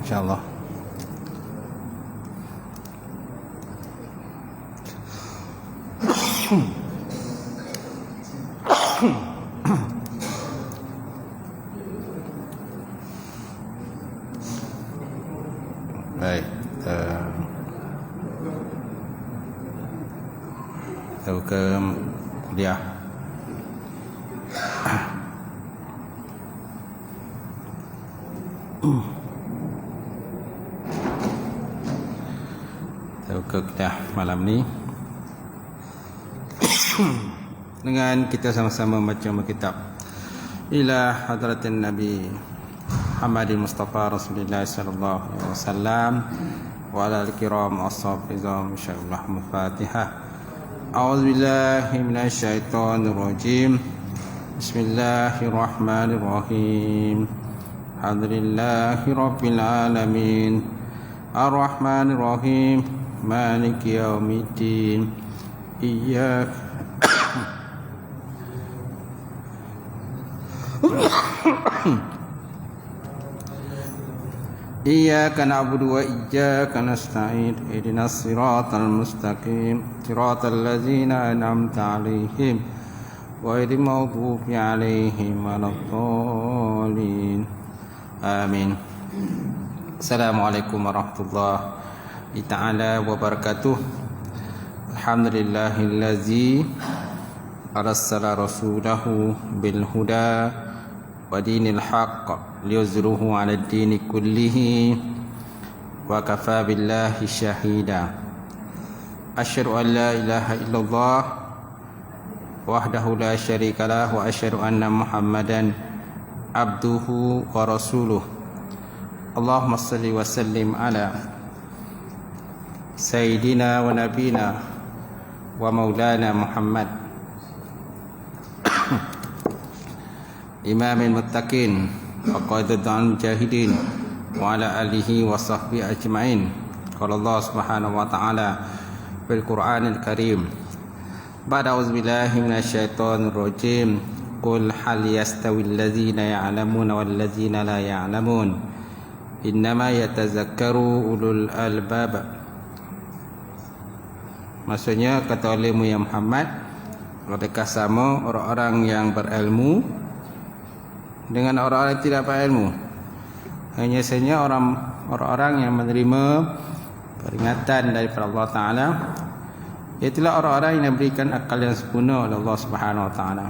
insyaallah. Baik, kita ke kuliah. Kita ke kuliah malam ni dengan kita sama-sama baca kitab ila hadratin Nabi Muhammadin Mustafa Rasulullah sallallahu alaihi wasallam wa ala al-kiram as-safizam insyaallah. Al-Fatihah. A'udzubillahi minasyaitonir rajim. Bismillahirrahmanirrahim. Alhamdulillahi rabbil alamin. Ar-Rahmanir Rahim. Maliki yaumiddin. Iyyaka na'budu wa iyyaka nasta'in. Ihdinas siratal mustaqim. Siratal ladzina an'amta 'alaihim ghairil maghdubi 'alaihim waladdallin. Amin. Assalamualaikum warahmatullahi ta'ala wabarakatuh. Alhamdulillahillazi arsala rasulahu bil huda wa dinil haqq liyuzruhu 'ala ad-dini kullihi wa kafa billahi syahida. Asyhadu an la ilaha illallah wahdahu la syarikalah wa asyhadu anna Muhammadan abduhu wa rasuluh. Allahumma salli wa sallim ala sayyidina wa nabina wa maulana Muhammad imamil muttaqin wa qaidatul mujahidin wa ala alihi wa sahbihi ajma'in. Qala Allah subhanahu wa ta'ala fil Qur'anil Karim ba'da auzubillahi minasyaitonir rajim. Qul hal yastawil ladzina ya'lamuna wal ladzina la ya'lamun innama yatazakkaru ulul albab. Maksudnya kata olehmu ya Muhammad, adakah sama orang-orang yang berilmu dengan orang-orang yang tidak berilmu? Hanya saja orang-orang yang menerima peringatan daripada Allah Ta'ala, iaitulah orang-orang yang diberikan akal yang sempurna oleh Allah Subhanahu Wa Ta'ala.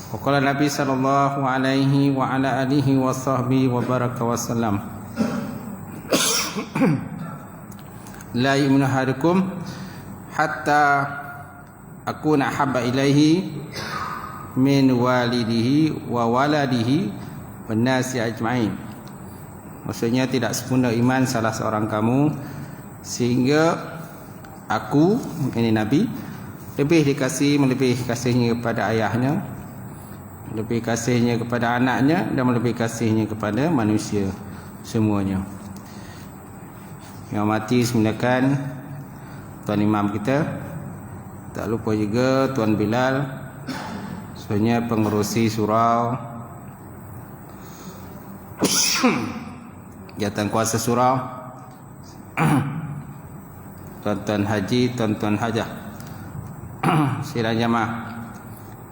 Waqala Nabi sallallahu alaihi wa ala alihi wa sahbihi wa baraka wa sallam, la yu'minu ahadukum hatta akuna habba ilaihi min walidihi wa waladihi wan nasi ajma'in. Maksudnya tidak sempurna iman salah seorang kamu sehingga aku, ini Nabi, lebih kasihnya kepada ayahnya, lebih kasihnya kepada anaknya, dan lebih kasihnya kepada manusia semuanya. Yang mati semulakan Tuan Imam kita, tak lupa juga Tuan Bilal, sebenarnya pengerusi surau, jawatan kuasa surau, tuan-tuan haji, tuan-tuan hajah, sidang jamaah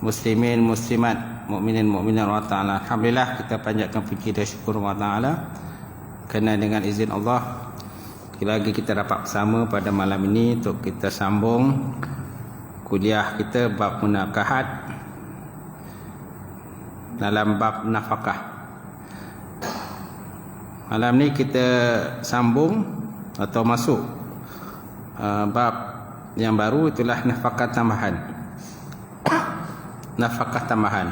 muslimin muslimat, mukminin mukminat wa ta'ala. Alhamdulillah, kita panjatkan puji dan syukur wa ta'ala kerana dengan izin Allah lagi kita dapat bersama pada malam ini untuk kita sambung kuliah kita bab munakahat dalam bab nafkah. Malam ni kita sambung atau masuk bab yang baru, itulah nafkah tambahan. Nafkah tambahan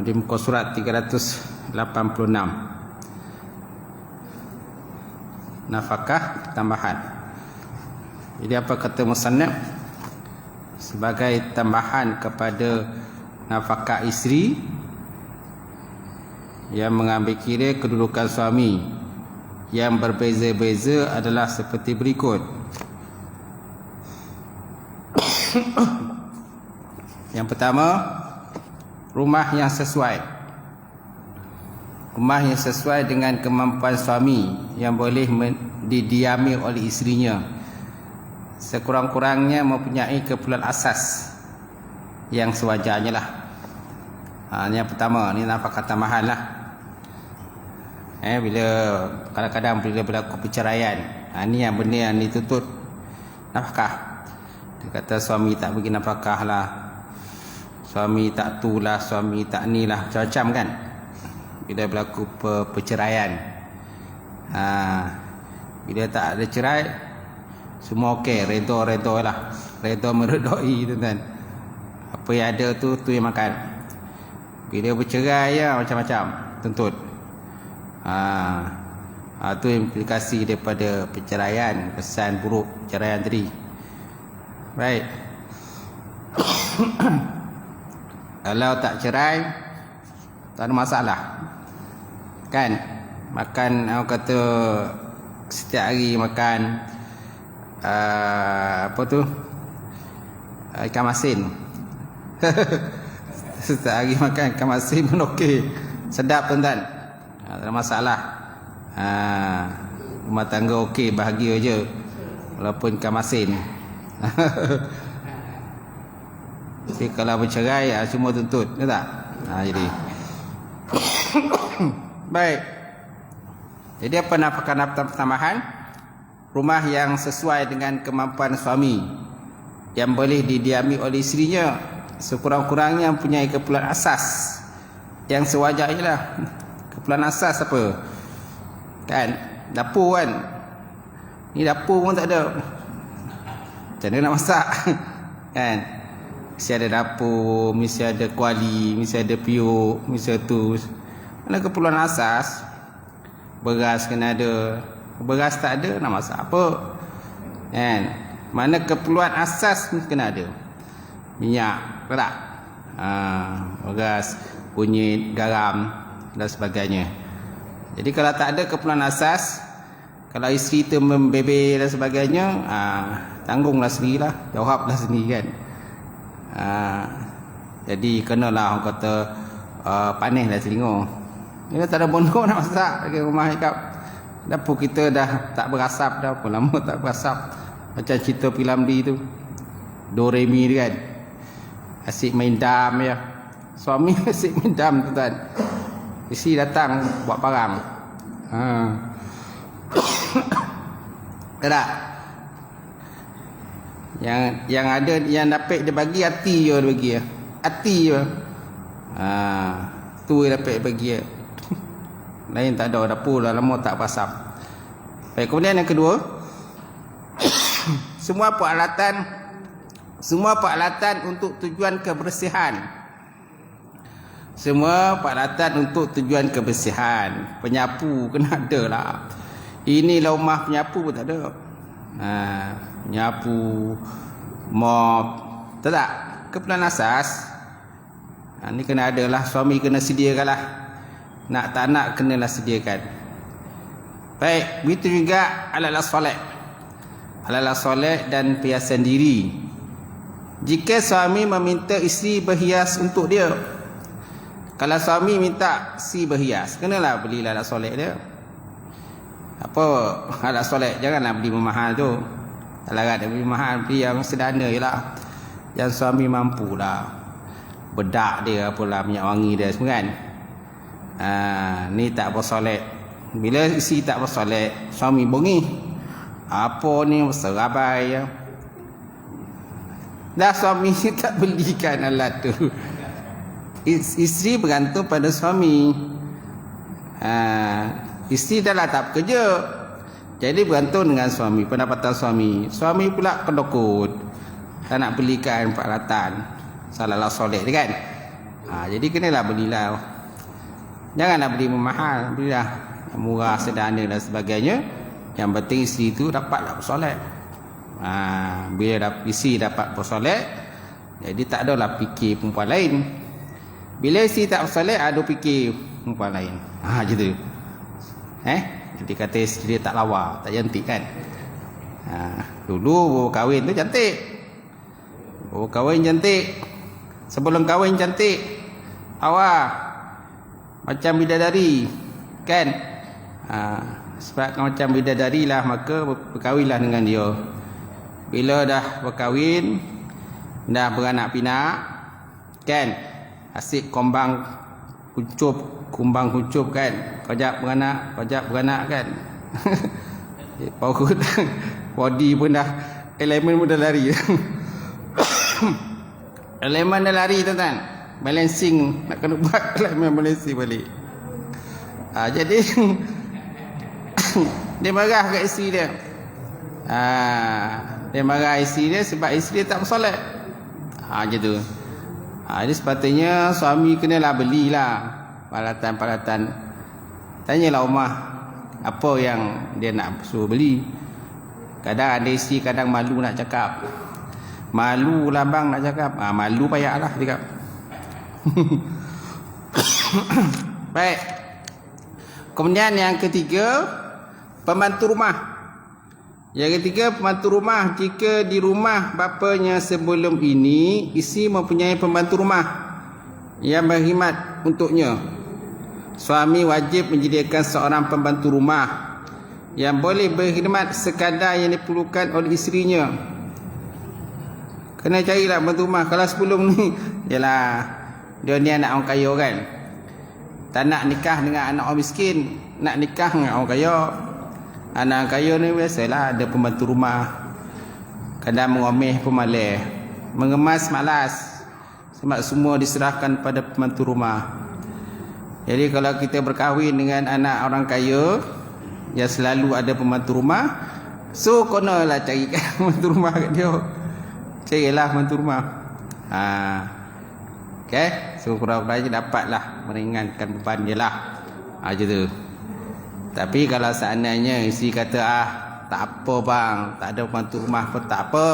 di muka surat 386. Nafkah tambahan. Jadi apa kata musannaf? Sebagai tambahan kepada nafkah isteri yang mengambil kira kedudukan suami yang berbeza-beza adalah seperti berikut. Yang pertama, rumah yang sesuai. Rumah yang sesuai dengan kemampuan suami yang boleh didiami oleh isterinya, sekurang-kurangnya mempunyai keperluan asas yang sewajarnya lah. Ini yang pertama, ni nafkah tambahan lah. Bila kadang-kadang bila berlaku perceraian, ni yang benda yang dituntut nafkah. Dia kata suami tak bagi nafkah lah, suami tak tu lah, suami tak ni lah, macam-macam kan. Bila berlaku perceraian, bila tak ada cerai, semua okey, redha lah, redha meredai tu kan. Apa yang ada tu yang makan. Bila bercerai ya macam-macam tuntut. Itu implikasi daripada perceraian, kesan buruk perceraian tadi. Baik. Kalau tak cerai, tak ada masalah kan. Makan, orang kata setiap hari makan apa tu, ikan masin. Setiap hari makan ikan masin pun okey, sedap tuan-tuan. Tak ada masalah. Rumah tangga okey, bahagia je walaupun ikan masin. Tapi kalau bercerai, semua tuntut, ya tak? Jadi baik. Jadi apa nafkah tambahan? Rumah yang sesuai dengan kemampuan suami yang boleh didiami oleh isterinya, sekurang-kurangnya mempunyai keperluan asas yang sewajarnya lah. Keperluan asas apa? Kan, dapur kan. Ni dapur pun tak ada, macam mana nak masak? Kan, mesti ada dapur, mesti ada kuali, mesti ada piuk, mesti ada tu. Mana keperluan asas? Beras kena ada. Beras tak ada, nak masak apa? Kan, mana keperluan asas kena ada. Minyak, tak? Beras, kunyit, garam dan sebagainya. Jadi kalau tak ada keperluan asas, kalau isteri tu membebel dan sebagainya, tanggunglah sendirilah, jawablah sendiri kan. Jadi kenalah orang kata panislah telinga. Ini tak ada bondo nak masak lagi rumah ikap. Dapur kita dah tak berasap dah, pun lama tak berasap. Macam cerita Pilamdi tu, Doremi tu kan, asyik main dam ya. Suami asyik main dam tu kan, isteri datang buat parang. Tak? Yang ada, yang dapat dia bagi hati je, dia bagi ya. Hati je. Tu dia dapat bagi ya. Lain tak ada, dapur dah lama tak pasap. Baik, kemudian yang kedua, semua peralatan untuk tujuan kebersihan. Semua peralatan untuk tujuan kebersihan. Penyapu kena ada lah. Inilah rumah penyapu pun tak ada. Penyapu, mop, tak? Keperluan asas. Ni kena ada lah. Suami kena sediakan lah. Nak tak nak kenalah sediakan. Baik, begitu juga alat-alat solat. Alat-alat solat dan perhiasan diri. Jika suami meminta isteri berhias untuk dia, kalau suami minta si berhias, kenalah belilah alat solat dia. Apa alat solat, janganlah beli mahal tu. Kalau ada beli mahal, beli yang sederhana je lah, yang suami mampu lah. Bedak dia, apalah, minyak wangi dia semua kan. Ni tak bersolat. Bila isteri tak bersolat, suami bengih. Apa ni serabai ya. Dah suami tak belikan alat tu. Isteri bergantung pada suami. Isteri dah lah tak bekerja, jadi bergantung dengan suami, pendapatan suami. Suami pula pendokut, tak nak belikan peralatan salah solat kan. Jadi kenalah belilah. Janganlah beli mahal, belilah murah, sederhana dan sebagainya. Yang penting isteri tu dapatlah bersolat. Bila isteri dapat bersolat, jadi tak adalah fikir perempuan lain. Bila isteri tak bersolat, ada fikir perempuan lain. Macam tu. Jadi kata isteri dia tak lawa, tak cantik kan. Dulu baru kahwin tu cantik. Baru kahwin cantik. Sebelum kahwin cantik. Awak macam bidadari. Kan? Sebab macam bidadari lah, maka berkahwinlah dengan dia. Bila dah berkahwin, dah beranak pinak, kan? Asyik kumbang kuncup kan. Pajak beranak kan. Paut body pun dah, elemen pun dah lari. Elemen dah lari tuan-tuan. Balancing, nak kena buat elemen balancing balik. Jadi dia marah kat isteri dia. Dia marah isteri dia sebab isteri dia tak bersolat. Macam tu. Jadi sepatutnya suami kenalah belilah peralatan-peralatan. Tanyalah rumah apa yang dia nak suruh beli. Kadang ada isteri kadang malu nak cakap. Malu lah bang nak cakap. Malu payahlah cakap. Baik. Kemudian yang ketiga, pembantu rumah. Yang ketiga, pembantu rumah. Jika di rumah bapanya sebelum ini, isteri mempunyai pembantu rumah yang berkhidmat untuknya, suami wajib menyediakan seorang pembantu rumah yang boleh berkhidmat sekadar yang diperlukan oleh isterinya. Kena carilah pembantu rumah. Kalau sebelum ni, yalah, dia ni anak orang kaya kan, tak nak nikah dengan anak orang miskin, nak nikah dengan orang kaya. Anak orang kaya ni biasalah ada pembantu rumah. Kadang mengomeh pun malas, mengemas malas, sebab semua diserahkan pada pembantu rumah. Jadi kalau kita berkahwin dengan anak orang kaya yang selalu ada pembantu rumah, so konalah carikan pembantu rumah kat dia. Carilah pembantu rumah. Okay, so kurang-kurangnya dapatlah meringankan beban dia lah. Macam tu. Tapi kalau seandainya isteri kata tak apa bang, tak ada pembantu rumah pun tak apa,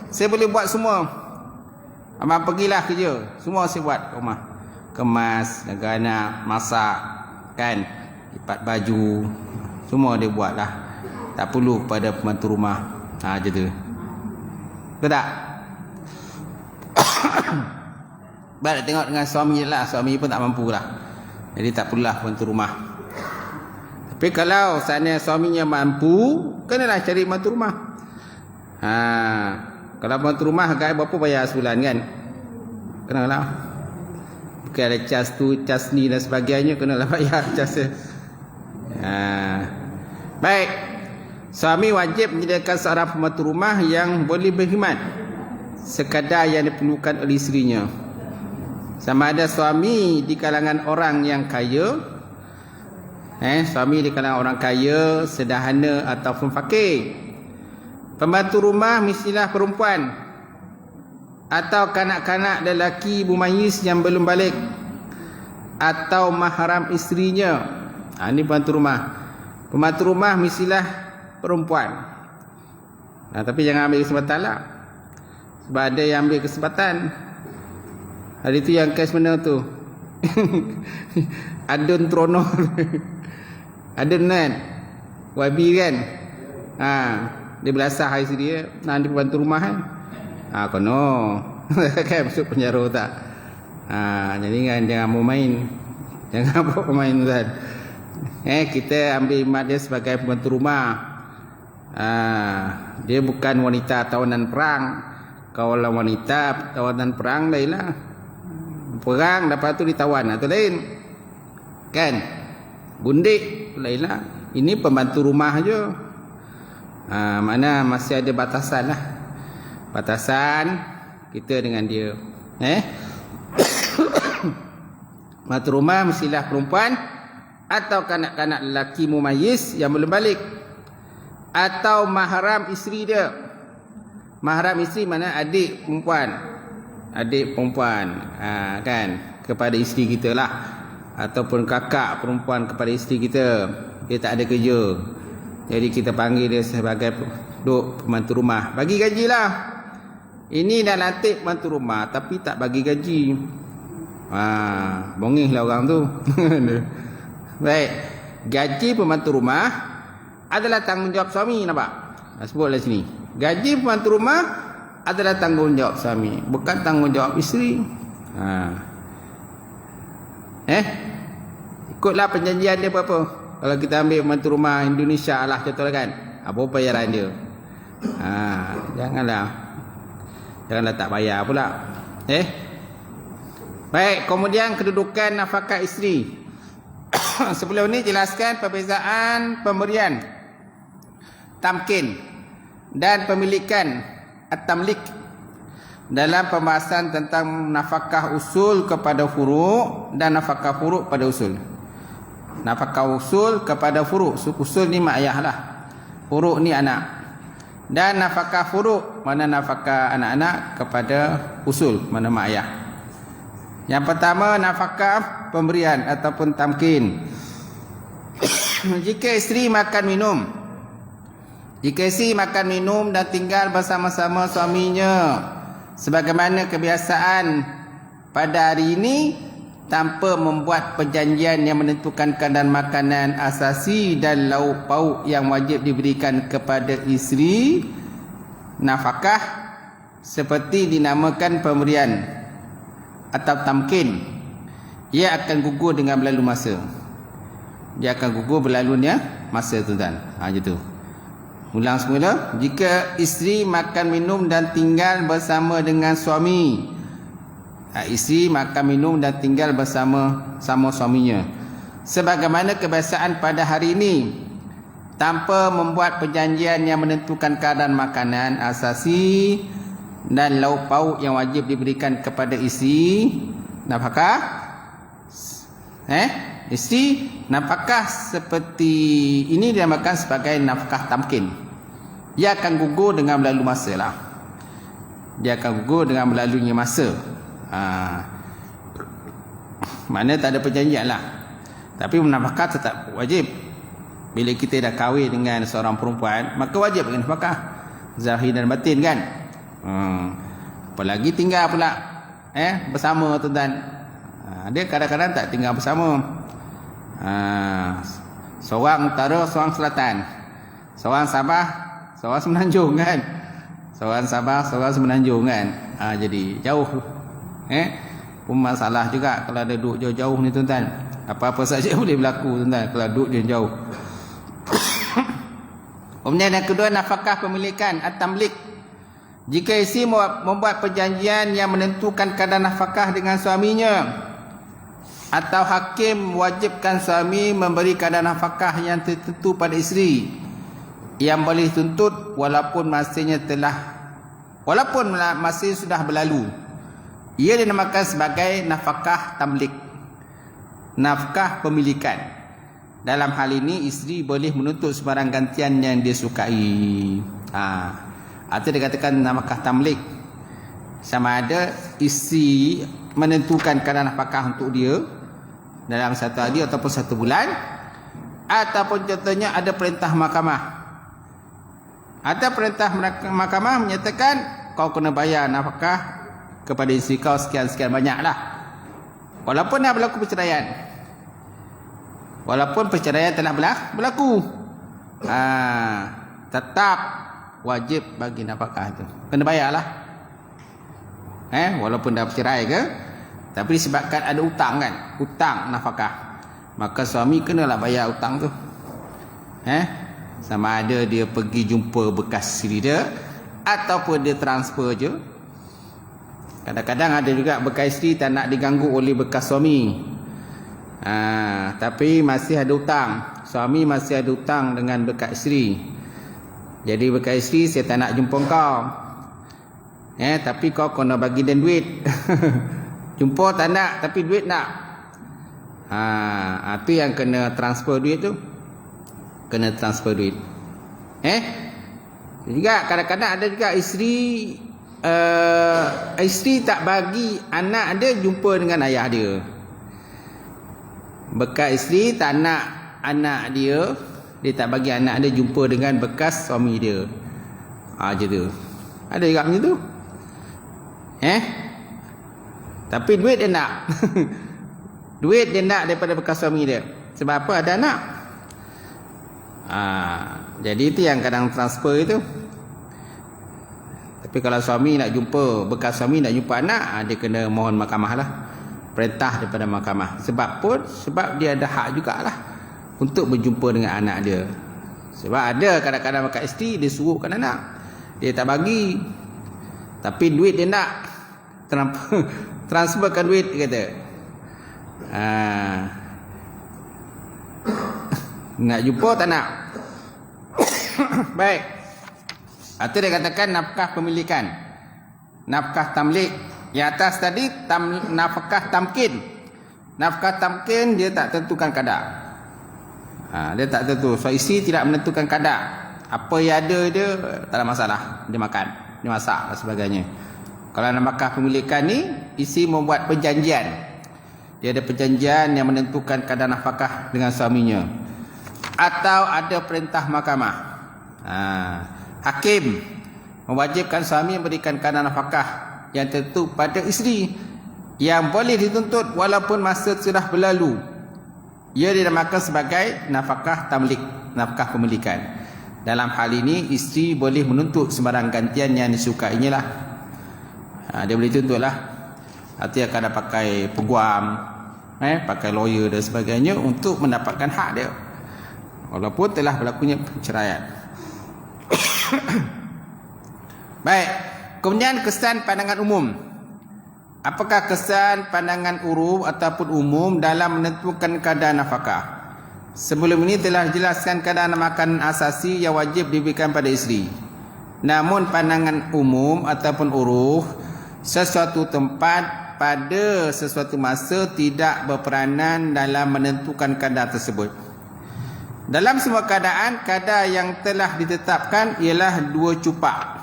saya boleh buat semua. Abang pergilah kerja, semua saya buat kat rumah. Kemas, jaga anak, masak, kan, lipat baju, semua dia buat lah. Tak perlu kepada pembantu rumah. Macam tu. Betul tak? Baik, tengok dengan suami lah. Suami pun tak mampu lah, jadi tak perlulah pembantu rumah. Tapi kalau seandainya suaminya mampu, kenalah cari pembantu rumah. Kalau pembantu rumah agak berapa bayar sebulan kan? Kenalah. Bukan ada cas tu, cas ni dan sebagainya, kenalah bayar cas dia. Baik. Suami wajib menyediakan seorang pembantu rumah yang boleh berkhidmat sekadar yang diperlukan oleh isterinya. Sama ada suami di kalangan orang yang kaya, suami di kalangan orang kaya, sederhana ataupun fakir. Pembantu rumah mestilah perempuan atau kanak-kanak lelaki mumayyiz yang belum balik atau mahram isterinya. Ini pembantu rumah. Pembantu rumah mestilah perempuan. Tapi jangan ambil kesempatan lah, sebab ada yang ambil kesempatan. Hari tu yang kes mana tu? Adun Trono. Adun kan, Wabi kan, dia belasah hari dia nak di pembantu rumah kan. Kono kan masuk penjara tak. Jadi kan jangan mau main, jangan bawa main kan. Kita ambil imat dia sebagai pembantu rumah. Dia bukan wanita tawanan perang. Kalau wanita tawanan perang lain lah, perang lepas tu ditawan atau lain kan, gundik lain lah. Ini pembantu rumah je. Mana masih ada batasan lah, batasan kita dengan dia. Pembantu rumah mestilah perempuan atau kanak-kanak lelaki mumayyiz yang belum balik atau mahram isteri dia. Mahram isteri mana adik perempuan, kan, kepada isteri kita lah, ataupun kakak perempuan kepada isteri kita. Dia tak ada kerja, jadi kita panggil dia sebagai pembantu rumah. Bagi gaji lah. Ini dah latih pembantu rumah tapi tak bagi gaji. Bongih lah orang tu. Baik, gaji pembantu rumah adalah tanggungjawab suami. Nampak? Sebutlah sini, gaji pembantu rumah adalah tanggungjawab suami, bukan tanggungjawab isteri. Ikut ikutlah perjanjian dia berapa. Kalau kita ambil pembantu rumah Indonesia lah contohnya kan, apa bayaran dia. Janganlah tak bayar pula. Baik, kemudian kedudukan nafkah isteri. Sebelum ni jelaskan perbezaan pemberian tamkin dan pemilikan at-tamlik dalam pembahasan tentang nafkah usul kepada furu' dan nafkah furu' pada usul. Nafkah usul kepada furu', usul ni mak ayah lah, furu' ni anak. Dan nafkah furu', mana nafkah anak-anak kepada usul, mana mak ayah. Yang pertama, nafkah pemberian ataupun tamkin. Jika isteri makan minum dan tinggal bersama-sama suaminya sebagaimana kebiasaan pada hari ini, tanpa membuat perjanjian yang menentukan kadar makanan asasi dan lauk pauk yang wajib diberikan kepada isteri, nafkah seperti dinamakan pemberian atau tamkin, ia akan gugur dengan berlalu masa. Dia akan gugur berlalunya masa, tuan-tuan. Gitu. Ulang semula. Jika isteri makan minum dan tinggal bersama dengan suami, isteri makan minum dan tinggal bersama suaminya sebagaimana kebiasaan pada hari ini, tanpa membuat perjanjian yang menentukan kadar makanan asasi dan lauk pauk yang wajib diberikan kepada isteri, nafkah isteri, nafkah seperti ini dinamakan sebagai nafkah tamkin. Dia akan gugur dengan berlalu masa lah. Dia akan gugur dengan berlalunya masa. Mana tak ada perjanjian lah. Tapi nafkah tetap wajib. Bila kita dah kahwin dengan seorang perempuan, maka wajib dengan nafkah zahir dan batin kan. Apalagi tinggal pula bersama, tuan-tuan. Dia kadang-kadang tak tinggal bersama. Seorang utara, seorang selatan, seorang Sabah, seorang Semenanjung kan. Seorang Sabah, seorang Semenanjung kan. Jadi jauh. Pun masalah juga kalau ada duduk jauh-jauh ni, tuan-tuan. Apa-apa saja boleh berlaku, tuan-tuan, kalau duduk jauh. Kemudian yang kedua, nafkah pemilikan at-tamlik. Jika isteri membuat perjanjian yang menentukan kadar nafkah dengan suaminya, atau hakim mewajibkan suami memberi kadar nafkah yang tertentu pada isteri yang boleh tuntut walaupun masih sudah berlalu, ia dinamakan sebagai nafkah tamlik, nafkah pemilikan. Dalam hal ini isteri boleh menuntut sebarang gantian yang dia sukai. Atau dikatakan nafkah tamlik, sama ada isteri menentukan kadar nafkah untuk dia dalam satu hari ataupun satu bulan, ataupun contohnya ada perintah mahkamah. Ada perintah mahkamah menyatakan kau kena bayar nafkah kepada isteri kau sekian-sekian banyak lah, walaupun dah berlaku perceraian, walaupun perceraian telah berlaku, tetap wajib bagi nafkah tu, kena bayar lah. Walaupun dah bercerai ke, tapi disebabkan ada hutang kan, hutang nafkah, maka suami kenalah bayar hutang tu. Sama ada dia pergi jumpa bekas isteri dia ataupun dia transfer je. Kadang-kadang ada juga bekas isteri tak nak diganggu oleh bekas suami, tapi masih ada hutang, suami masih ada hutang dengan bekas isteri. Jadi bekas isteri, saya tak nak jumpa kau, tapi kau kena bagi dia duit. Jumpa tak nak, tapi duit nak. Itu yang kena transfer duit tu. Kena transfer duit. Juga kadang-kadang ada juga isteri tak bagi anak dia jumpa dengan ayah dia. Bekas isteri tak nak anak dia tak bagi anak dia jumpa dengan bekas suami dia. Macam tu. Ada juga macam tu. Tapi duit dia nak. Duit dia nak daripada bekas suami dia. Sebab apa? Ada anak. Jadi itu yang kadang transfer itu. Tapi kalau suami nak jumpa, bekas suami nak jumpa anak, dia kena mohon mahkamah lah. perintah daripada mahkamah. Sebab dia ada hak jugalah untuk berjumpa dengan anak dia. Sebab ada kadang-kadang kat isteri dia suruhkan anak, dia tak bagi, tapi duit dia nak transferkan duit, dia kata nak jumpa tak nak. Baik, itu dia katakan nafkah pemilikan, nafkah tamlik. Yang atas tadi nafkah tamkin. Nafkah tamkin dia tak tentukan kadar. Dia tak tentu. So isteri tidak menentukan kadar. Apa yang ada dia tak ada masalah, dia makan, dia masak dan sebagainya. Kalau nafkah pemilikan ni, isteri membuat perjanjian. Dia ada perjanjian yang menentukan kadar nafkah dengan suaminya. Atau ada perintah mahkamah. Hakim mewajibkan suami memberikan kadar nafkah yang tentu pada isteri, yang boleh dituntut walaupun masa sudah berlalu. Ia dinamakan sebagai nafkah tamlik, nafkah pemilikan. Dalam hal ini isteri boleh menuntut sembarang gantian yang disukainya lah. Dia boleh tuntut lah. Artinya akan pakai peguam, pakai lawyer dan sebagainya untuk mendapatkan hak dia, walaupun telah berlakunya perceraian. Baik, kemudian kesan pandangan umum. Apakah kesan pandangan uruf ataupun umum dalam menentukan kadar nafkah? Sebelum ini telah dijelaskan kadar makanan asasi yang wajib diberikan pada isteri. Namun pandangan umum ataupun uruf, sesuatu tempat pada sesuatu masa tidak berperanan dalam menentukan kadar tersebut. Dalam semua keadaan, kadar yang telah ditetapkan ialah 2 cupak.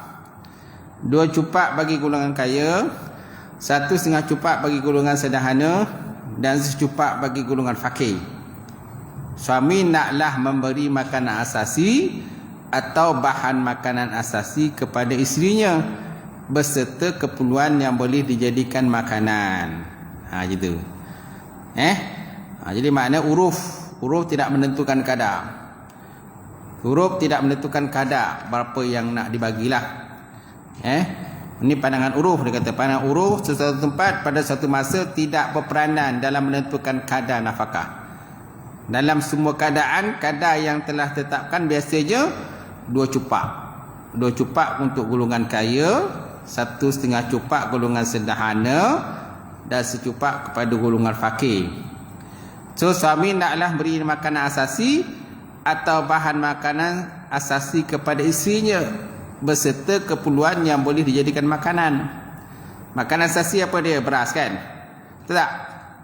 2 cupak bagi golongan kaya, 1/2 cupak bagi golongan sederhana, dan 1 cupak bagi golongan fakir. Suami naklah memberi makanan asasi atau bahan makanan asasi kepada isterinya beserta keperluan yang boleh dijadikan makanan. Gitu. Jadi makna uruf tidak menentukan kadar. Uruf tidak menentukan kadar berapa yang nak dibagilah. Ini pandangan uruf. Dia kata pandangan uruf, sesuatu tempat pada suatu masa tidak berperanan dalam menentukan kadar nafkah. Dalam semua keadaan, kadar yang telah ditetapkan biasanya 2 cupak. 2 cupak untuk golongan kaya, 1/2 cupak golongan sederhana, dan 1 cupak kepada golongan fakir. So suami naklah beri makanan asasi atau bahan makanan asasi kepada isterinya beserta keperluan yang boleh dijadikan makanan. Makanan asasi apa dia? Beras kan? Betul tak?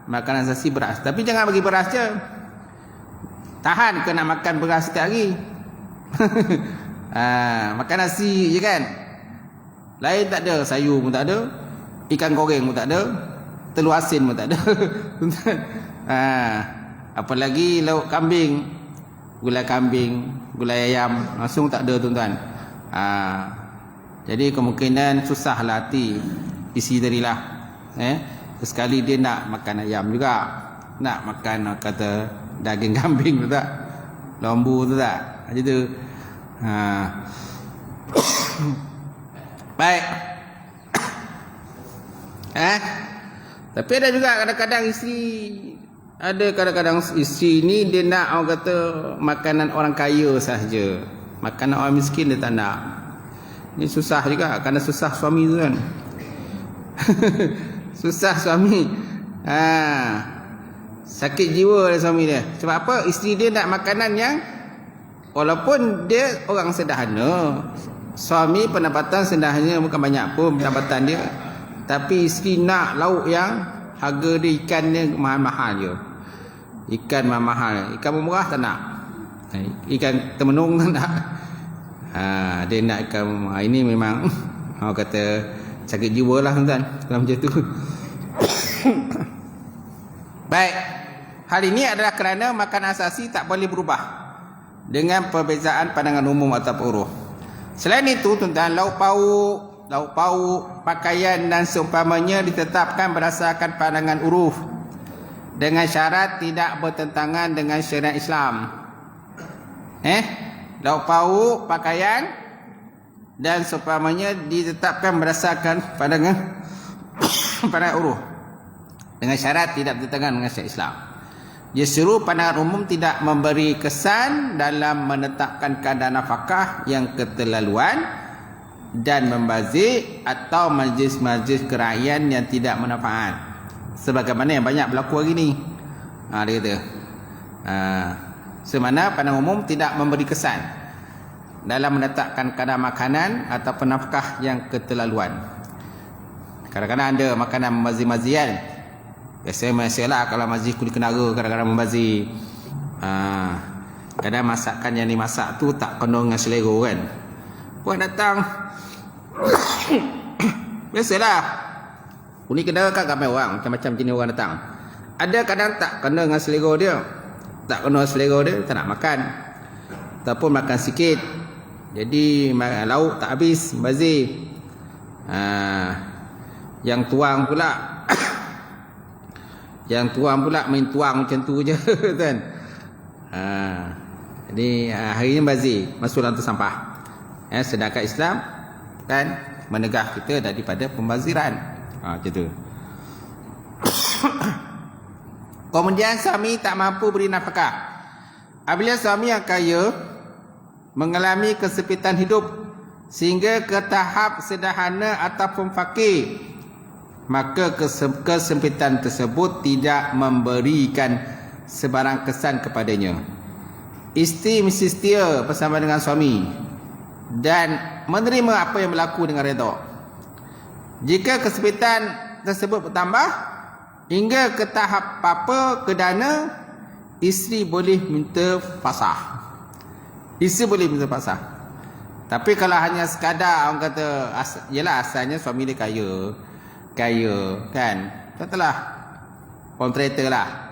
Makanan asasi beras. Tapi jangan bagi beras je. Tahan ke nak makan beras setiap hari? Makan nasi je kan? Lain tak ada. Sayur pun tak ada, ikan goreng pun tak ada, telur asin pun tak ada. Apalagi lauk kambing, gulai kambing, gulai ayam, langsung tak ada tuan-tuan. Jadi kemungkinan susahlah hati isi tadilah. Sekali dia nak makan ayam juga, nak makan kata daging kambing tu tak, lembu tu tak, macam tu. Baik. Tapi ada juga kadang-kadang isteri ni dia nak orang kata makanan orang kaya sahaja, makanan orang miskin dia tak nak. Ni susah juga, kerana susah suami tu kan. Susah suami. Sakit jiwa dia suami dia. Sebab apa? Isteri dia nak makanan yang walaupun dia orang sederhana, suami pendapatan sederhana bukan banyak pun pendapatan dia, tapi isteri nak lauk yang harga dia, ikan dia mahal-mahal je. Ikan mahal-mahal. Ikan murah tak nak. Ikan temenung tak nak. Dia nak ikan mahal. Ini memang orang kata sakit jiwa lah tuan-tuan kalau macam tu. Baik. Hal ini adalah kerana makanan asasi tak boleh berubah dengan perbezaan pandangan umum atau uruf. Selain itu, tuan-tuan, lauk pauk, pakaian dan seumpamanya ditetapkan berdasarkan pandangan uruf dengan syarat tidak bertentangan dengan syariat Islam. Lauk pauk, pakaian dan seumpamanya ditetapkan berdasarkan pandangan uruf. dengan syarat tidak bertentangan dengan syariat Islam. Justru pandangan umum tidak memberi kesan dalam menetapkan kadar nafkah yang keterlaluan dan membazir atau majlis-majlis kerajaan yang tidak bermanfaat, sebagaimana yang banyak berlaku hari ini. Dia kata semana pandangan umum tidak memberi kesan dalam menetapkan kadar makanan atau nafkah yang keterlaluan. Kadang-kadang ada makanan membazir-mazir kan. Biasa-biasalah kalau mazir kulit kenara kadang-kadang membazir. Kadang masakan yang dimasak tu tak kena dengan selera kan. Puan datang biasalah kulit kenara kan ramai orang, macam-macam jenis orang datang. Ada kadang tak kena dengan selera dia, tak kena selera dia, tak nak makan, ataupun makan sikit, jadi lauk tak habis, membazir. Yang tuang pula yang tuang pula main tuang macam tu je kan. Jadi hari ini bazir masuk dalam tu sampah. Sedangkan Islam kan menegah kita daripada pembaziran. Macam tu. Kemudian suami tak mampu beri nafkah. Apabila suami yang kaya mengalami kesempitan hidup sehingga ke tahap sederhana ataupun fakir, maka kesempitan tersebut tidak memberikan sebarang kesan kepadanya. Isteri mesti setia bersama dengan suami dan menerima apa yang berlaku dengan redha. Jika kesempitan tersebut bertambah hingga ke tahap apa kedana, isteri boleh minta fasah. Isteri boleh minta fasah. Tapi kalau hanya sekadar orang kata yalah asalnya suami dia kaya kan, katalah kontraktor lah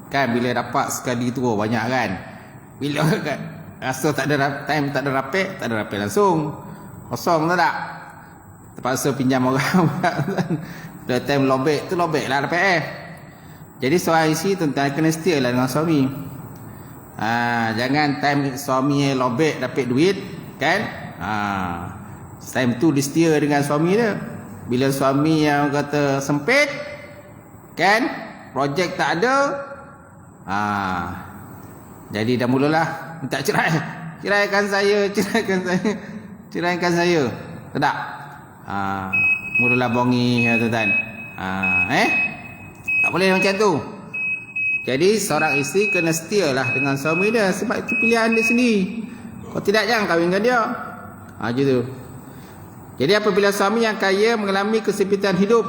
kan, bila dapat sekali tu banyak kan, bila kan rasa tak ada time, tak ada rapid langsung kosong tak, terpaksa pinjam orang dah time lobek lah rapid. Jadi seorang isteri tuan-tuan kena setia lah dengan suami. Jangan time suami lobek dapat duit kan, time tu dia setia dengan suami dia. Bila suami yang kata sempit kan, projek tak ada, jadi dah mulalah minta ceraikan saya. Tak? Mulalah bongi tuan-tuan. Tak boleh macam tu. Jadi seorang isteri kena setialah dengan suami dia, sebab itu pilihan dia sendiri. Kalau tidak jangan kahwin dengan dia. Macam tu. Jadi apabila suami yang kaya mengalami kesempitan hidup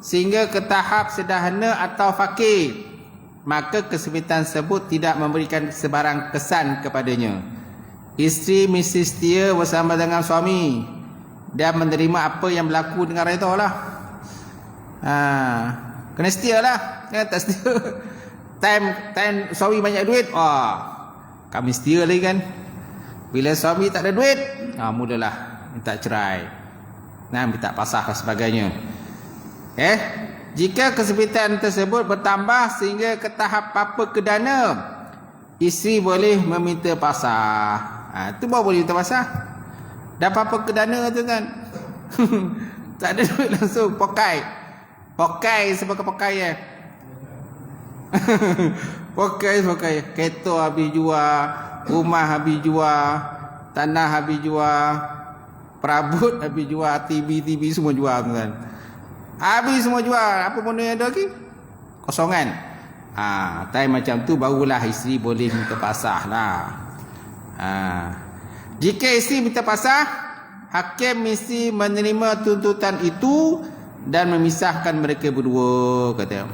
sehingga ke tahap sederhana atau fakir, maka kesempitan tersebut tidak memberikan sebarang kesan kepadanya. Isteri mesti setia bersama dengan suami dan menerima apa yang berlaku dengan redha lah. Kena setia lah. Jangan tak setia. Time suami banyak duit, kami setia lagi kan. Bila suami tak ada duit, mulalah minta cerai, minta pasah dan sebagainya. Jika kesempitan tersebut bertambah sehingga ke tahap apa kedana, isteri boleh meminta pasah. Itu baru boleh minta pasah. Dah apa kedana tu kan. Tak ada duit langsung pokai sebagai pokai pokai kereta habis jual, rumah habis jual, tanah habis jual, perabot habis jual, TV semua jual kan. Habis semua jual, apa benda yang ada lagi? Kosongan. Time macam tu barulah isteri boleh minta pasah lah. Jika isteri minta pasah, hakim mesti menerima tuntutan itu dan memisahkan mereka berdua, kata.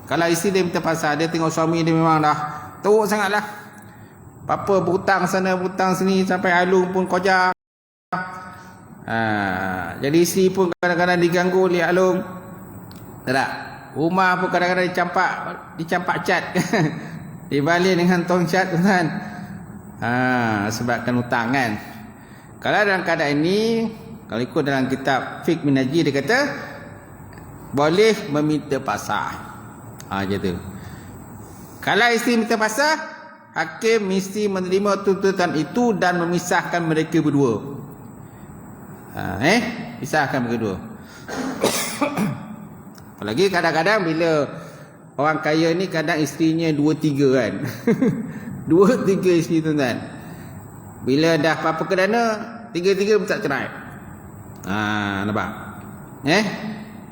Kalau isteri dia minta pasah, dia tengok suami dia memang dah teruk sangat lah. Apa berhutang sana berhutang sini sampai alung pun koja. Jadi isteri pun kadang-kadang diganggu oleh alung. Tak? Rumah pun kadang-kadang dicampak cat. Dibalik dengan tong cat kan. Sebabkan hutang kan. Kalau dalam keadaan ini, kalau ikut dalam kitab Fiqh Minaji, dia kata boleh meminta pasah. Macam tu. Kalau isteri minta pasah, hakim mesti menerima tuntutan itu dan memisahkan mereka berdua. Pisahkan mereka berdua. Apalagi kadang-kadang bila orang kaya ni kadang isterinya 2-3 kan. 2-3 isteri tuan-tuan. Bila dah apa-apa kedana, 3-3 minta cerai. Nampak?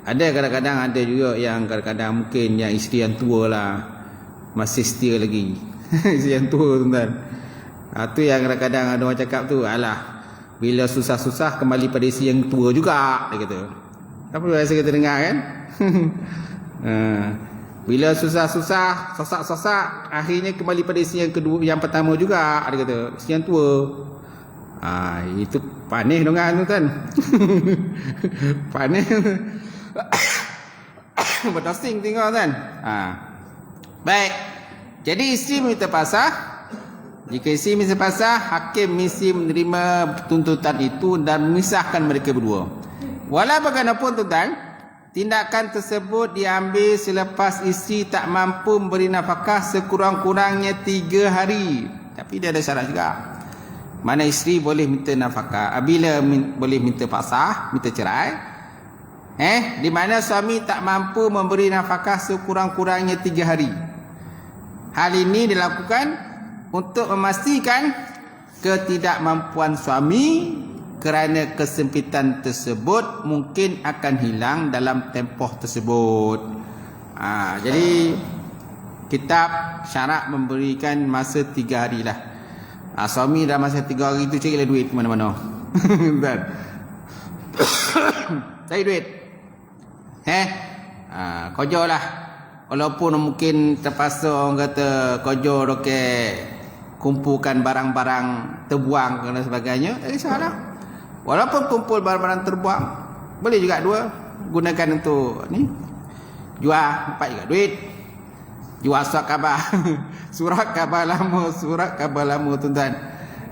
Ada kadang-kadang ada juga yang kadang-kadang mungkin yang isteri yang tua lah masih setia lagi. Isteri yang tua tuan-tuan. Tu yang kadang-kadang ada orang cakap tu, alah, bila susah-susah kembali pada isteri yang tua juga, dia kata. Apa biasa kita dengar kan? Bila susah-susah, sosak-sosak, akhirnya kembali pada isteri yang kedua, yang pertama juga, dia kata, isteri yang tua. Itu panih dengar tu kan. Panih. Berdosing tengok kan. Baik. Jadi isteri minta pasah. Jika isteri minta pasah, hakim mesti menerima tuntutan itu dan memisahkan mereka berdua. Walau bagaimanapun tuan, tindakan tersebut diambil selepas isteri tak mampu memberi nafkah sekurang-kurangnya 3 hari. Tapi dia ada syarat juga. Mana isteri boleh minta nafkah, bila boleh minta pasah, minta cerai. Di mana suami tak mampu memberi nafkah sekurang-kurangnya 3 hari. Hal ini dilakukan untuk memastikan ketidakmampuan suami kerana kesempitan tersebut mungkin akan hilang dalam tempoh tersebut. Jadi kitab syarat memberikan masa 3 hari lah. Suami dah masa 3 hari tu carilah duit ke mana-mana. Cari duit. Kerja lah. Walaupun mungkin terpaksa orang kata kerja kumpulkan barang-barang terbuang dan sebagainya, tak kisahlah. Walaupun kumpul barang-barang terbuang, boleh juga dua gunakan untuk ni, jual, dapat juga duit. Jual surat khabar. Surat khabar lama tuan-tuan.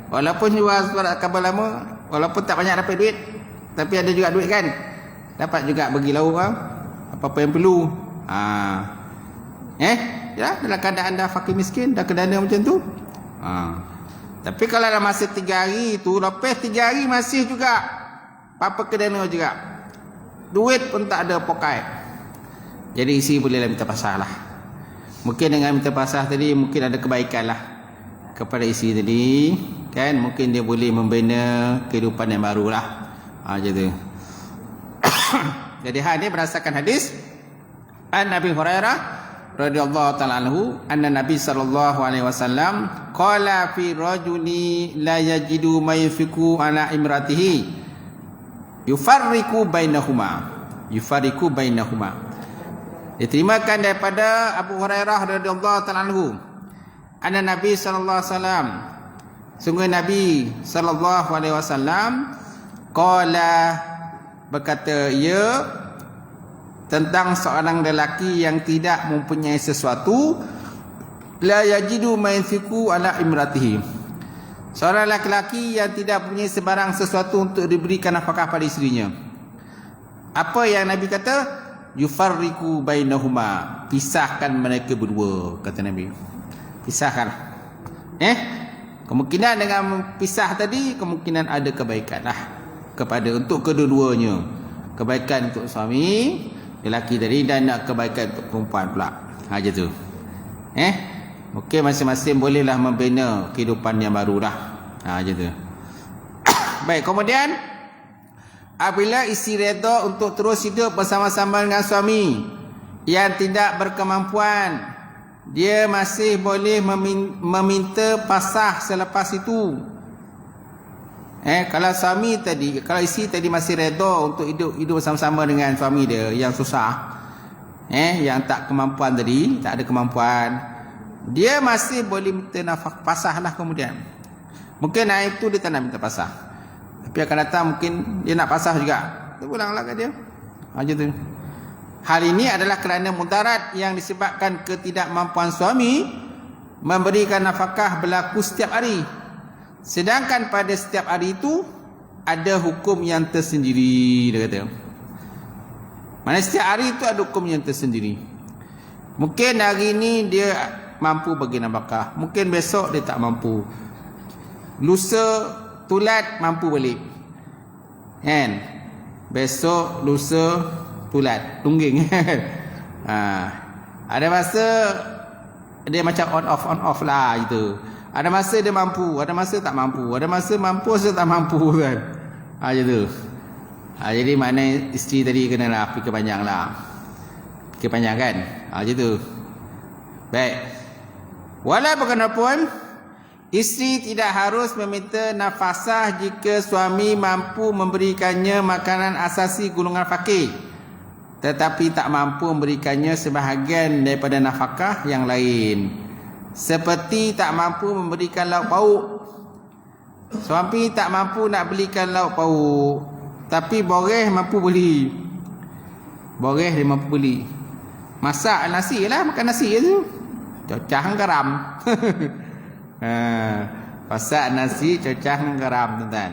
Walaupun jual surat khabar lama, walaupun tak banyak dapat duit, tapi ada juga duit kan, dapat juga bagi lauk apa-apa yang perlu. Ya, dalam keadaan dah fakir miskin, dah kedana macam tu. Tapi kalau dalam masa 3 hari tu, lepas 3 hari masih juga apa kedana juga, duit pun tak ada pokai. Jadi isi bolehlah minta pasah lah. Mungkin dengan minta pasah tadi mungkin ada kebaikan lah kepada isi tadi kan. Mungkin dia boleh membina kehidupan yang baru lah. Macam tu. Jadi hal ini berdasarkan hadis an Nabi Hurairah radhiyallahu ta'ala anhu anna Nabi sallallahu alaihi wasallam qala fi rajuli la yajidu ma yunfiqu ala imratihi yufarriqu bainahuma. Diterimakan daripada Abu Hurairah radhiyallahu ta'ala anhu anna Nabi sallallahu alaihi wasallam, sungguh Nabi sallallahu alaihi wasallam qala, berkata ia tentang seorang lelaki yang tidak mempunyai sesuatu, la yajidu ma yunfiqu ala imratihi, seorang lelaki yang tidak mempunyai sebarang sesuatu untuk diberikan nafkah pada isterinya. Apa yang Nabi kata? Yufarriqu bainahuma, pisahkan mereka berdua, kata Nabi. Pisahkan. Kemungkinan dengan pisah tadi, kemungkinan ada kebaikan lah kepada untuk kedua-duanya. Kebaikan untuk suami lelaki tadi dan nak kebaikan untuk perempuan pula. Macam tu. Okey, masing-masing bolehlah membina kehidupan yang baru lah. Macam tu. Baik, kemudian apabila isteri redha untuk terus hidup bersama-sama dengan suami yang tidak berkemampuan, dia masih boleh meminta pasah selepas itu. Kalau suami tadi, kalau isteri tadi masih redha untuk hidup bersama-sama dengan suami dia yang susah, yang tak kemampuan tadi, tak ada kemampuan, dia masih boleh minta nafkah pasah lah kemudian. Mungkin hari itu dia tak nak minta pasah, tapi akan datang mungkin dia nak pasah juga, terpulanglah kat dia. Macam tu. Hal ini adalah kerana mudarat yang disebabkan ketidakmampuan suami memberikan nafkah berlaku setiap hari. Sedangkan pada setiap hari itu ada hukum yang tersendiri, dia kata. Mana setiap hari itu ada hukum yang tersendiri. Mungkin hari ini dia mampu bagi nafkah, mungkin besok dia tak mampu, lusa tulat mampu balik, kan? Besok lusa Bulat, tungging. Ada masa dia macam on off lah gitu. Ada masa dia mampu, ada masa tak mampu. Ada masa mampu, masa tak mampu kan. Gitu. Jadi makna isteri tadi kenalah fikir panjang lah. Fikir panjang kan. Gitu. Baik. Walau bagaimanapun, isteri tidak harus meminta nafasah jika suami mampu memberikannya makanan asasi golongan fakir, tetapi tak mampu memberikannya sebahagian daripada nafkah yang lain, seperti tak mampu memberikan lauk pauk. Suami tak mampu nak belikan lauk pauk, tapi boreh mampu beli. Boreh dia mampu beli. Masak nasi lah, makan nasi je tu. Cocah garam. Masak nasi cocah garam, tuan-tuan.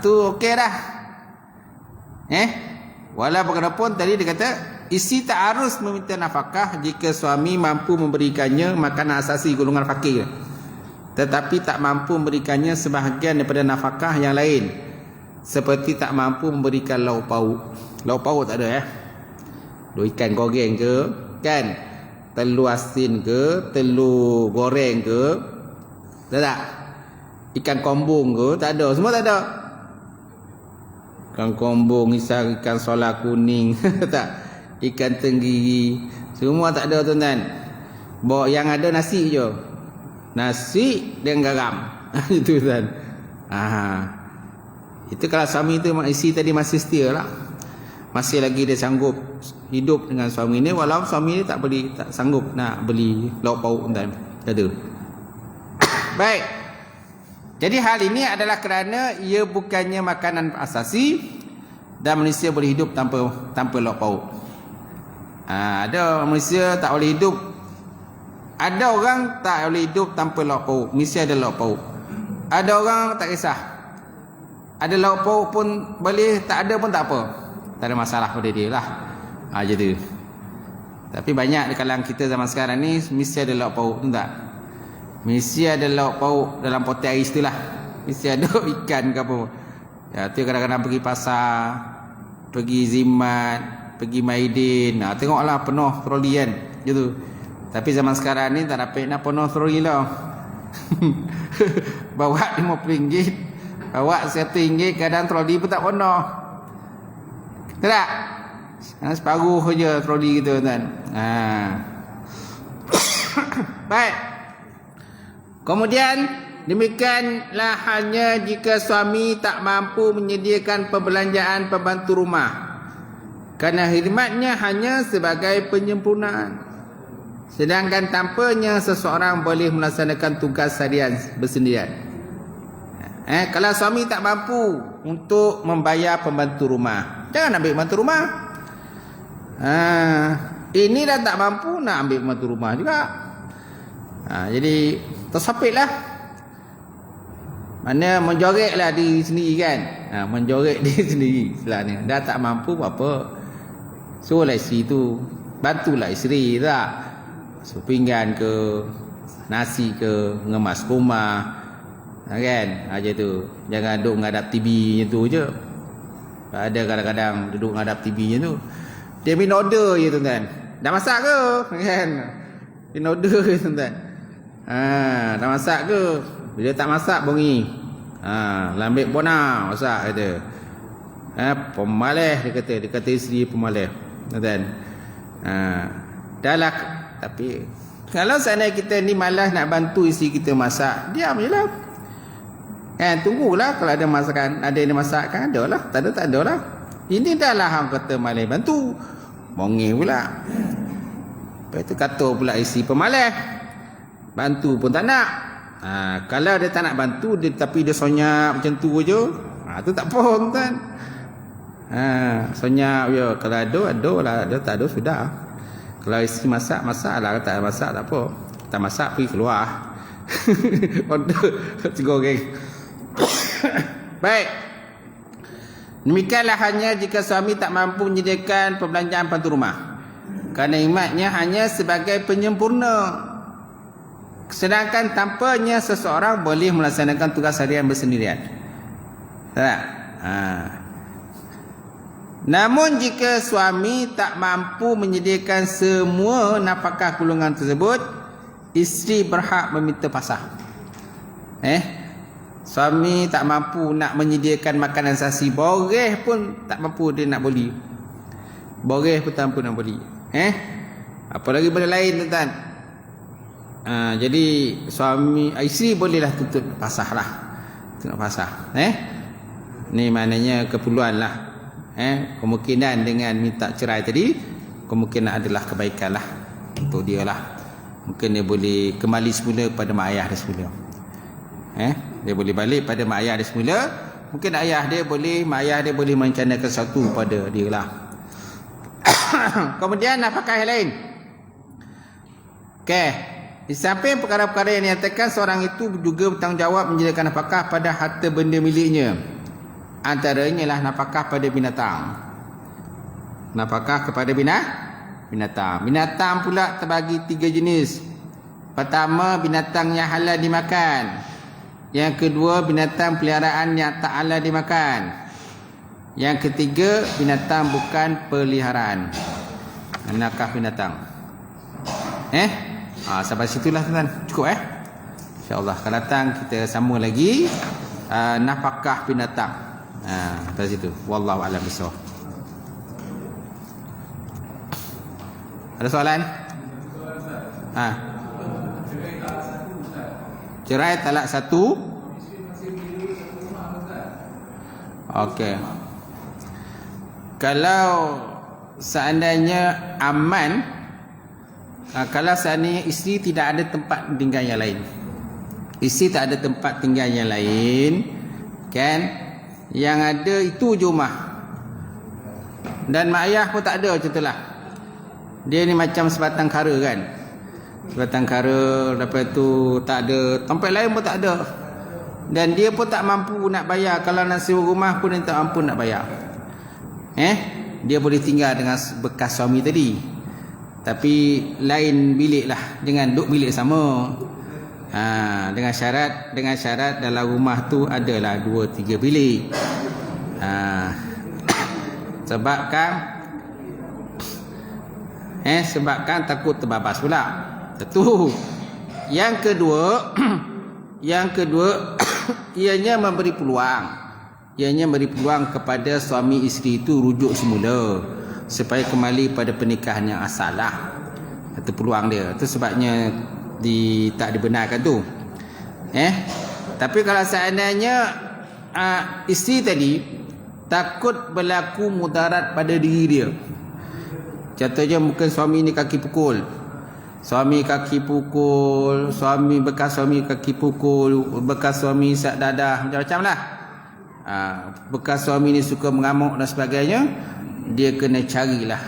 Tu okey dah. Walau bagaimanapun tadi dia kata isteri tak harus meminta nafkah jika suami mampu memberikannya makanan asasi golongan fakir, tetapi tak mampu memberikannya sebahagian daripada nafkah yang lain, seperti tak mampu memberikan lauk pauk. Lauk pauk tak ada Lauk ikan goreng ke kan, telur asin ke, telur goreng ke, tak? Ikan kombung ke, tak ada, semua tak ada. Ikan kombung, ikan sola kuning, tak? Ikan tenggiri, semua tak ada, tuan-tuan. Yang ada nasi je. Nasi dengan garam. Itu, tuan. Itu kalau suami tu, isteri tadi masih setia lah. Masih lagi dia sanggup hidup dengan suami ni, walau suami ni tak sanggup nak beli lauk pauk, tuan. Ada. Baik. Jadi hal ini adalah kerana ia bukannya makanan asasi dan manusia boleh hidup tanpa lauk pauk. Ada manusia tak boleh hidup. Ada orang tak boleh hidup tanpa lauk pauk. Mesti ada lauk pauk. Ada orang tak kisah. Ada lauk pauk pun boleh, tak ada pun tak apa. Tak ada masalah pada dia lah. Jadi. Tapi banyak di kalangan kita zaman sekarang ni mesti ada lauk pauk, tak? Mesti ada lauk pauk dalam potek air itulah. Mesti ada ikan ke apa. Tu kadang-kadang pergi pasar, pergi Zimat, pergi Maidin. Tengoklah penuh troli kan. Gitu. Tapi zaman sekarang ni tak dapat nak penuh troli lah. Bawa RM50, bawa RM1, kadang troli pun tak penuh. Tak? Separuh je troli kita, kan. Baik. Kemudian demikianlah hanya jika suami tak mampu menyediakan perbelanjaan pembantu rumah, kerana khidmatnya hanya sebagai penyempurnaan, sedangkan tanpanya seseorang boleh melaksanakan tugas harian bersendirian. Kalau suami tak mampu untuk membayar pembantu rumah, jangan ambil pembantu rumah. Ini dah tak mampu, nak ambil pembantu rumah juga. Jadi tersapitlah. Mana menjoreklah diri sendiri kan. Menjorek diri sendiri istilahnya. Dah tak mampu apa, suruhlah isteri tu, bantulah isteri, tak? Pinggan ke, nasi ke, ngemas rumah, kan? Aja tu. Jangan duduk menghadap TV je tu je. Ada kadang-kadang duduk menghadap TV je tu, dia min order je, tuan-tuan. Dah masak ke? Kan? Min order je, tuan-tuan. Dah masak ke? Bila tak masak bongi. Lambat bona masak kata. Pemalih dia kata isteri pemalih. Tuan. Dah lah, tapi kalau seandainya kita ni malas nak bantu isteri kita masak, diam jelah. Tunggulah kalau ada masakan, ada yang masakkan, ada lah. Tak ada lah. Ini dah lah hang kata malas bantu. Bongi pula. Lepas tu kata pula isteri pemalih. Bantu pun tak nak. Kalau dia tak nak bantu dia, tapi dia sonyap macam tu je, tu tak apa, kan? Sonyap je. Kalau ada lah, ada tak ada sudah. Kalau isteri masak lah. Kalau tak masak tak apa. Tak masak pergi keluar. Order goreng. Baik. Demikianlah hanya jika suami tak mampu menyediakan perbelanjaan pembantu rumah, kerana khidmatnya hanya sebagai penyempurna, sedangkan tanpanya seseorang boleh melaksanakan tugas harian bersendirian. Tak? Namun jika suami tak mampu menyediakan semua nafkah golongan tersebut, isteri berhak meminta pasah. Suami tak mampu nak menyediakan makanan sasi, boreh pun tak mampu dia nak beli. Boreh pun tak mampu nak beli. Apalagi benda lain, tuan-tuan. Jadi isteri bolehlah tuntut pasah lah. Tuntut pasah. Ni maknanya keperluan lah. Kemungkinan dengan minta cerai tadi, kemungkinan adalah kebaikan lah untuk dia lah. Mungkin dia boleh kembali semula kepada mak ayah dia semula. Dia boleh balik pada mak ayah dia semula. Mungkin mak ayah dia boleh merencanakan sesuatu pada dia lah. Kemudian nafkah yang lain. Di samping perkara-perkara yang dinyatakan, seorang itu juga bertanggungjawab menyediakan nafkah pada harta benda miliknya. Antaranya lah nafkah pada binatang. Nafkah kepada binatang. Binatang pula terbagi 3 jenis. Pertama, binatang yang halal dimakan. Yang kedua, binatang peliharaan yang tak halal dimakan. Yang ketiga, binatang bukan peliharaan. Nafkah binatang. Sampai situlah, tuan-tuan. Cukup InsyaAllah akan datang kita sambung lagi nafkah binatang. Dari situ. Wallahu a'lam bishawab. Ada soalan? Cerai talak 1. Okey. Kalau seandainya aman, kalau seandainya isteri tidak ada tempat tinggal yang lain, isteri tak ada tempat tinggal yang lain, kan, yang ada itu je rumah, dan mak ayah pun tak ada, contohlah dia ni macam sebatang kara kan, sebatang kara, lepas tu tak ada tempat lain pun tak ada, dan dia pun tak mampu nak bayar. Kalau nak sewa rumah pun dia tak mampu nak bayar. Dia boleh tinggal dengan bekas suami tadi, tapi lain bilik lah, jangan duduk bilik sama. Dengan syarat dalam rumah tu adalah 2-3 bilik. Sebabkan takut terbabas pula. Satu. Yang kedua ianya memberi peluang kepada suami isteri itu rujuk semula supaya kembali pada pernikahan yang asal lah. Itu peluang dia. Itu sebabnya tak dibenarkan tu. Tapi kalau seandainya isteri tadi takut berlaku mudarat pada diri dia, contohnya mungkin suami ni kaki pukul, bekas suami kaki pukul, bekas suami isap dadah, macam-macam lah. Bekas suami ni suka mengamuk dan sebagainya, dia kena carilah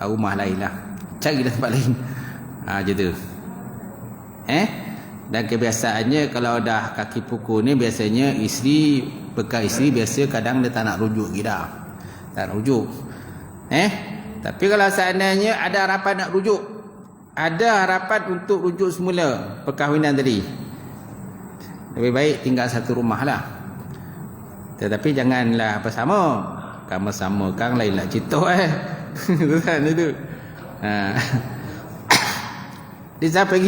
rumah lain lah, carilah tempat lain. Macam tu. Dan kebiasaannya kalau dah kaki pukul ni, biasanya bekas isteri biasa kadang dia tak nak rujuk lagi dah. Tak nak rujuk. Tapi kalau seandainya ada harapan nak rujuk, ada harapan untuk rujuk semula perkahwinan tadi, lebih baik tinggal satu rumah lah. Tetapi janganlah bersama. Kan bersama kan lain lah cerita Bukan itu. Di samping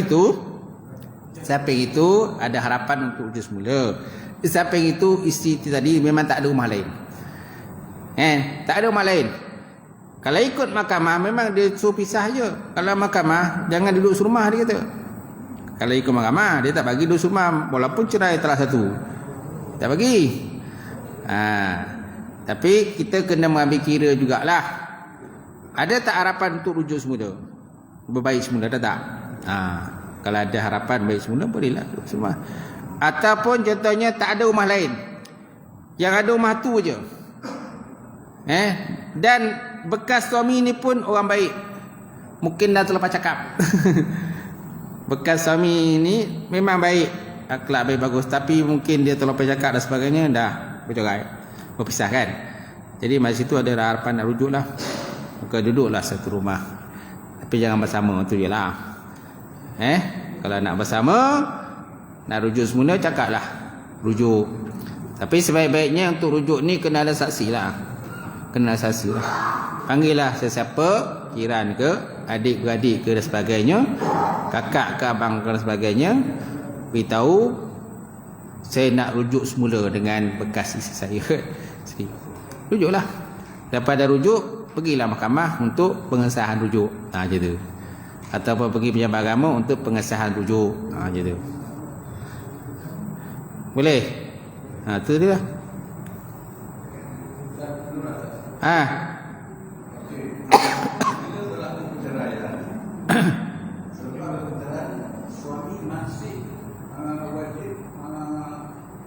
itu ada harapan untuk rujuk semula. Di samping itu isteri tadi memang tak ada rumah lain. Tak ada rumah lain. Kalau ikut mahkamah memang dia suruh pisah je. Kalau mahkamah jangan duduk serumah, dia kata. Kalau ikut mahkamah dia tak bagi duduk serumah walaupun cerai telah 1. Tak bagi. Tapi kita kena mengambil kira jugalah. Ada tak harapan untuk rujuk semula? Berbaik semula, ada tak? Kalau ada harapan baik semula, bolehlah duduk serumah. Ataupun contohnya tak ada rumah lain, yang ada rumah tu je. Dan bekas suami ni pun orang baik, mungkin dah terlepas cakap. Bekas suami ni memang baik, akhlak baik bagus, tapi mungkin dia terlepas cakap dan sebagainya, dah bercerai, berpisah kan. Jadi masa situ ada harapan nak rujuk lah, maka duduklah satu rumah, tapi jangan bersama, tu je lah. Kalau nak bersama, nak rujuk semula, cakaplah rujuk. Tapi sebaik-baiknya untuk rujuk ni kena ada saksi lah. kena sasa. Panggillah sesiapa, jiran ke, adik-beradik ke dan sebagainya, kakak ke abang ke dan sebagainya, beritahu saya nak rujuk semula dengan bekas isteri saya. Rujuklah. Lepas dah rujuk, pergilah mahkamah untuk pengesahan rujuk. Macam tu. Ataupun pergi pejabat agama untuk pengesahan rujuk. Macam tu. Boleh? Tu dia. Suami masih wajib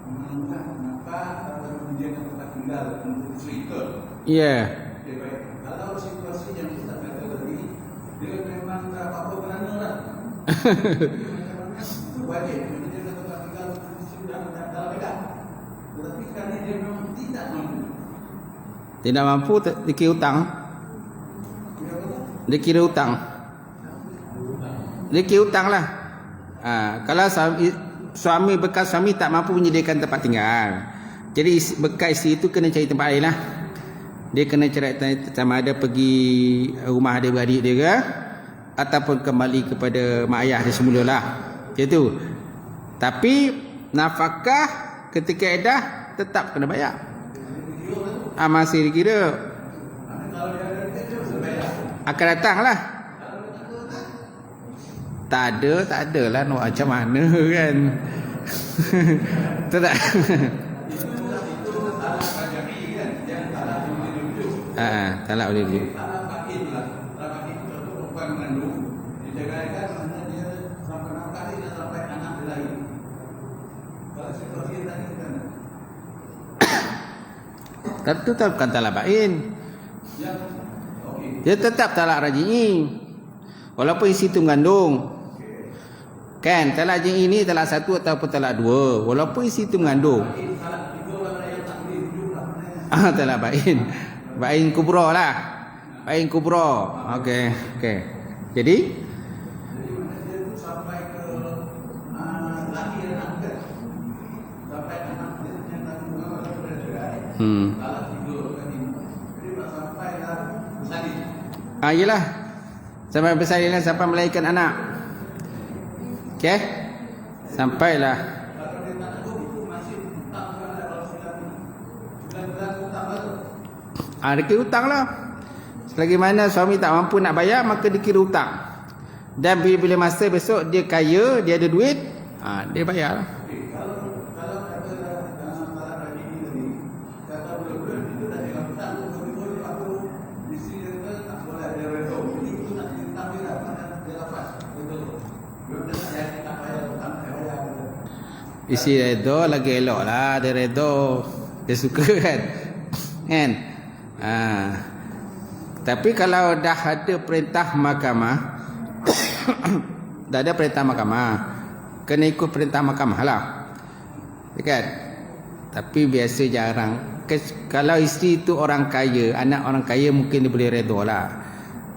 menangkan nafkah atau menyediakan tempat tinggal untuk isteri ke? Ya. Baik. Kalau situasi yang Ustaz kata tadi, dia memang tak apa-apa kerana lah. Wajib menyediakan tempat tinggal untuk isteri dalam keadaan. Tetapi kerana dia memang tidak mampu. Tidak mampu, dikira hutang. Dikira hutang. Dikira hutang lah. Kalau suami bekas suami tak mampu menyediakan tempat tinggal, jadi bekas isteri itu kena cari tempat lain lah. Dia kena cari sama ada pergi rumah adik-beradik dia ke, ataupun kembali kepada mak ayah dia semula lah. Macam tu. Tapi nafkah ketika edah tetap kena bayar. Masih dikira. Akan datang lah. Tak ada lah nak macam mana kan. Tak. Talak boleh rujuk. Tapi itu bukan talak bain. Dia tetap talak raj'i. Walaupun isi itu mengandung. Kan, talak raj'i ini talak satu ataupun talak dua. Walaupun isi itu mengandung. Talak bain. Bain kubra lah. Bain kubra. Okey. Jadi yelah. Sampai bersalin lah, sampai melahirkan anak. Okey. Sampailah. Dikira hutang lah. Selagi mana suami tak mampu nak bayar, maka dikira hutang. Dan bila masa besok dia kaya, dia ada duit, dia bayar lah. Isi redha lagi elok lah. Dia redha, dia suka kan. Tapi kalau dah ada perintah mahkamah dah ada perintah mahkamah, kena ikut perintah mahkamah lah kan. Tapi biasa jarang. Kalau isteri tu orang kaya, anak orang kaya, mungkin dia boleh redha lah.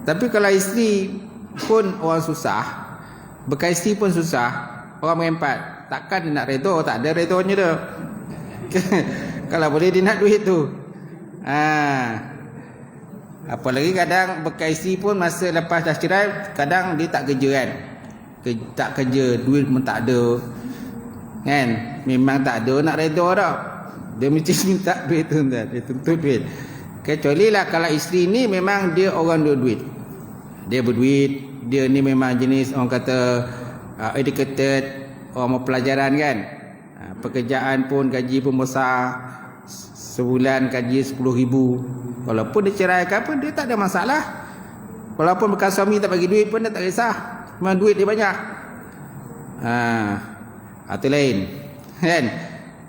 Tapi kalau isteri pun orang susah, bekas isteri pun susah, orang mengempat, takkan dia nak redha? Tak ada redanya dia. Kalau boleh dia nak duit tu. Apalagi kadang bekas isteri pun masa lepas dah cerai, kadang dia tak kerja kan. Tak kerja, duit pun tak ada kan. Memang tak ada nak redha dah. Dia mesti minta duit tu, dia tuntut duit. Kecuali lah kalau isteri ni memang dia orang duit, dia berduit, dia ni memang jenis orang kata educated, orang mau pelajaran kan. Pekerjaan pun, gaji pun besar, sebulan gaji 10,000. Walaupun dia ceraikan pun dia tak ada masalah. Walaupun bekas suami tak bagi duit pun dia tak kisah, memang duit dia banyak. Itu lain kan.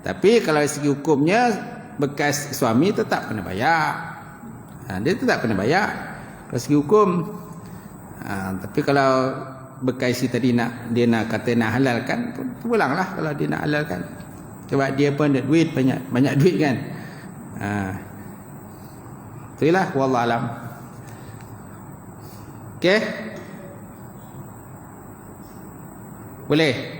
Tapi kalau segi hukumnya, bekas suami tetap kena bayar. Dia tetap kena bayar dari segi hukum. Tapi kalau bekas si tadi dia nak kata nak halalkan, pulanglah kalau dia nak halalkan. Sebab dia pun ada duit, banyak duit kan. Itulah wallahu alam. Okey? Boleh?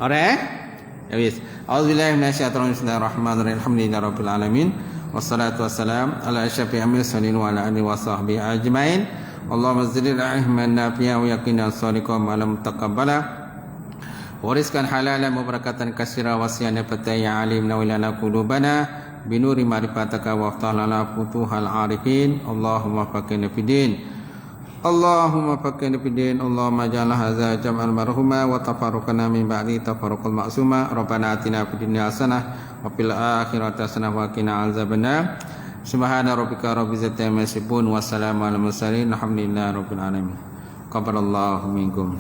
Alright? Ya wis. Auzubillahi minasyaitonir rajim. Bismillahirrahmanirrahim. Alhamdulillahirabbil alamin. Wassalatu wassalam ala asyrafil mursalin wa ala alihi wasahbihi ajmain. Allahumma zidna ilman nafi'an wa yaqinan shadiqan wa lam taqabbala. Wariskan halalan mubarakatan katsira wasiyana fataya alimna wa lana qulubana binuri ma'rifataka wa aftah lana futuhal arifin. Allahumma faqihna fid-din. Allahumma faqihna fid-din. Allahumma ja'al hadza jam'an marhuma wa tafarruqana min ba'di tafarruqal ma'suma. Rabbana atina fid dunya hasanah wa fil akhirati hasanah wa qina azabannar. Subhana rabbika rabbil izzati amma yasifun wa salamun alal mursalin. Alhamdulillahi rabbil alamin. Qabbalallahu minkum.